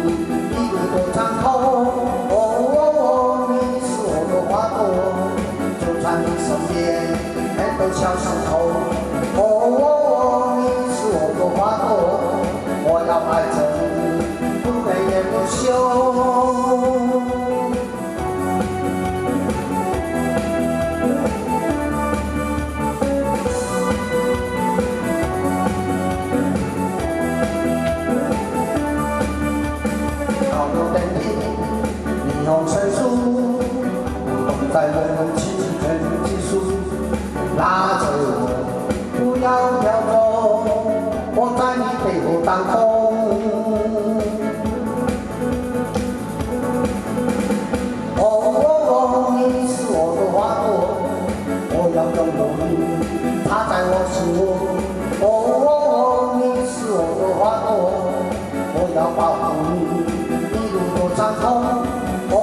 你一路多长空。哦，你是我的花朵，就在你身边，很多小石头。哦，你是我的花朵，我要爱着你，不眠也不休。 霓虹闪烁，在我们青春之树，拉着我，不要飘走，我在你背后当风。哦，你是我的花朵，我要拥有你，它在我心窝。哦，你是我的花朵，我要保护你，一路多长空。 哦，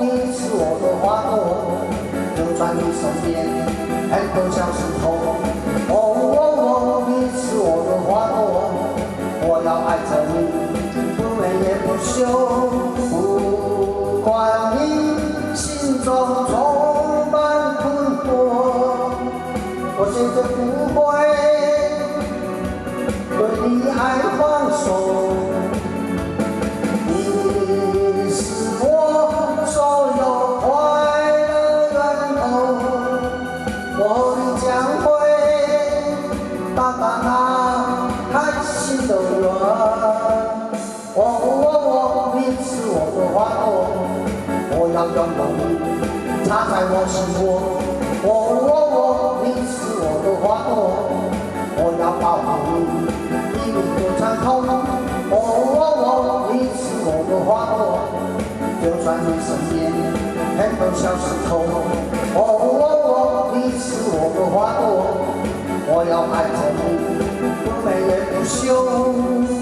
你是我的花朵，就在你身边，很多小石头。哦，你是我的花朵，我要爱着你，不眠也不休。不管你心中充满困惑，我绝对不会对你爱放手。 哦，你是我的花朵，我要拥有你，插在我心窝。哦，你是我的花朵，我要保护你，一路多长空。哦，你是我的花朵，就在你身边，很多小石头。哦，你是我的花朵，我要爱着你，不眠也不休。